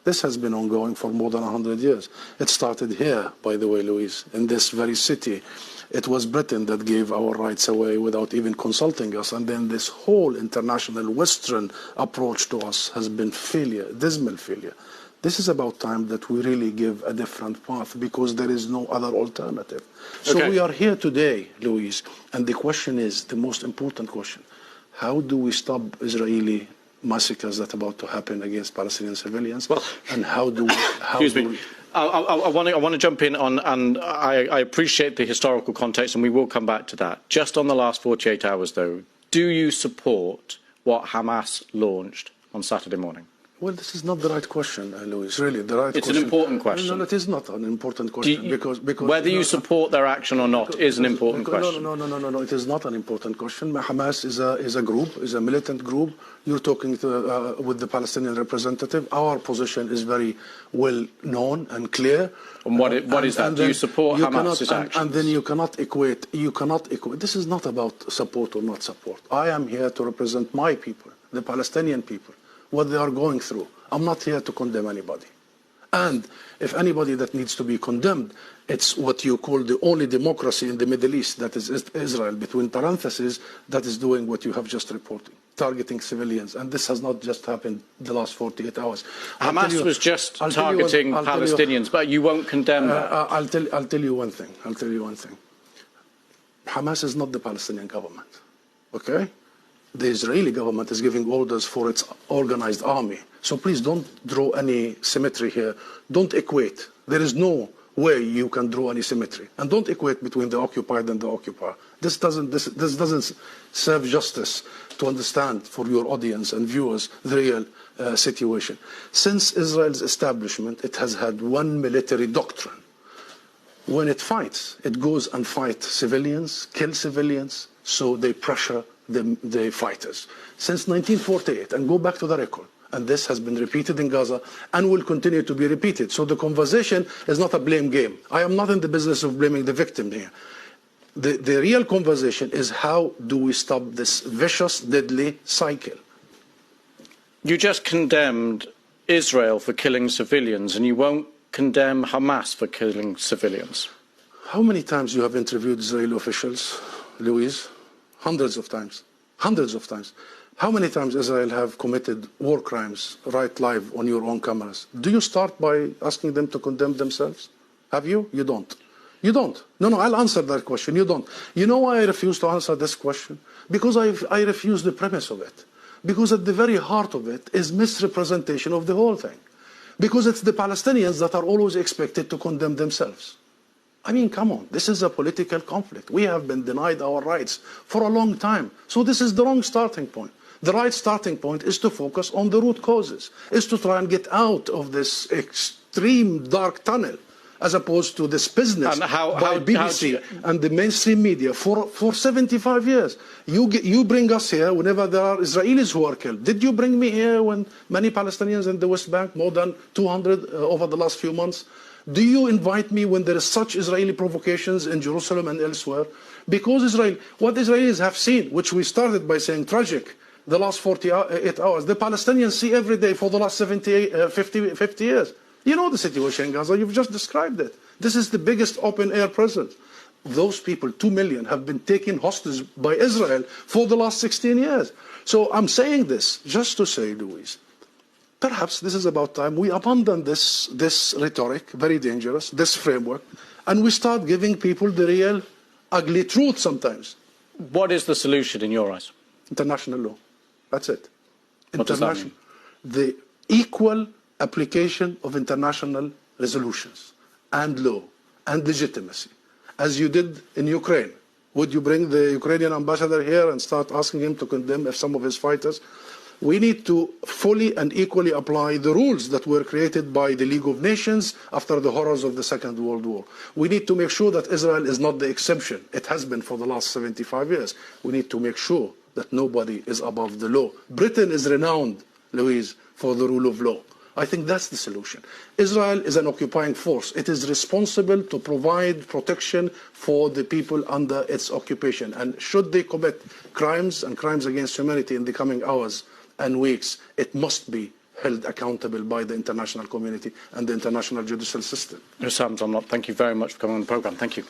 This has been ongoing for more than 100 years. It started here, by the way, Louise, in this very city. It was Britain that gave our rights away without even consulting us. And then this whole international Western approach to us has been failure, dismal failure. This is about time that we really give a different path because there is no other alternative. So we are here today, Louise, and the question is, the most important question, how do we stop Israeli massacres that are about to happen against Palestinian civilians? Well, and how do we... I want to jump in on, and I appreciate the historical context, and we will come back to that. Just on the last 48 hours, though, do you support what Hamas launched on Saturday morning? Well, this is not the right question, Louis. Really, the right it's question. It's an important question. No, it is not an important question because whether you support their action or not is an important question. No. It is not an important question. Hamas is a group, is a militant group. You're talking with the Palestinian representative. Our position is very well known and clear. And what is that? Do you support Hamas's actions? And then you cannot equate. This is not about support or not support. I am here to represent my people, the Palestinian people, what they are going through. I'm not here to condemn anybody. And if anybody that needs to be condemned, it's what you call the only democracy in the Middle East, that is Israel, between parentheses, that is doing what you have just reported, targeting civilians. And this has not just happened the last 48 hours. Hamas was just targeting Palestinians, but you won't condemn that. I'll tell you one thing. Hamas is not the Palestinian government, okay? The Israeli government is giving orders for its organized army. So please don't draw any symmetry here. Don't equate. There is no way you can draw any symmetry. And don't equate between the occupied and the occupier. This doesn't serve justice to understand for your audience and viewers the real situation. Since Israel's establishment, it has had one military doctrine. When it fights, it goes and fights civilians, kills civilians, so they pressure the fighters. Since 1948, and go back to the record, and this has been repeated in Gaza and will continue to be repeated. So the conversation is not a blame game. I am not in the business of blaming the victim here. The real conversation is how do we stop this vicious, deadly cycle? You just condemned Israel for killing civilians, and you won't condemn Hamas for killing civilians. How many times you have interviewed Israeli officials, Louise? Hundreds of times. Hundreds of times. How many times Israel have committed war crimes right live on your own cameras? Do you start by asking them to condemn themselves? Have you? You don't. You don't. No, I'll answer that question. You don't. You know why I refuse to answer this question? Because I refuse the premise of it. Because at the very heart of it is misrepresentation of the whole thing. Because it's the Palestinians that are always expected to condemn themselves. I mean, come on, this is a political conflict. We have been denied our rights for a long time. So this is the wrong starting point. The right starting point is to focus on the root causes, is to try and get out of this extreme dark tunnel, as opposed to this business by BBC and the mainstream media for 75 years. You bring us here whenever there are Israelis who are killed. Did you bring me here when many Palestinians in the West Bank, more than 200 over the last few months? Do you invite me when there is such Israeli provocations in Jerusalem and elsewhere? Because what Israelis have seen, which we started by saying tragic, the last 48 hours, the Palestinians see every day for the last 50 years. You know the situation in Gaza, you've just described it. This is the biggest open-air prison. Those people, 2 million, have been taken hostage by Israel for the last 16 years. So I'm saying this just to say, Louise, perhaps this is about time we abandon this rhetoric, very dangerous, this framework, and we start giving people the real ugly truth sometimes. What is the solution in your eyes? International law. That's it. What does that mean? The equal application of international resolutions and law and legitimacy, as you did in Ukraine. Would you bring the Ukrainian ambassador here and start asking him to condemn some of his fighters? We need to fully and equally apply the rules that were created by the League of Nations after the horrors of the Second World War. We need to make sure that Israel is not the exception. It has been for the last 75 years. We need to make sure that nobody is above the law. Britain is renowned, Louise, for the rule of law. I think that's the solution. Israel is an occupying force. It is responsible to provide protection for the people under its occupation. And should they commit crimes and crimes against humanity in the coming hours and weeks, it must be held accountable by the international community and the international judicial system. Hussam Zomlot, thank you very much for coming on the programme. Thank you.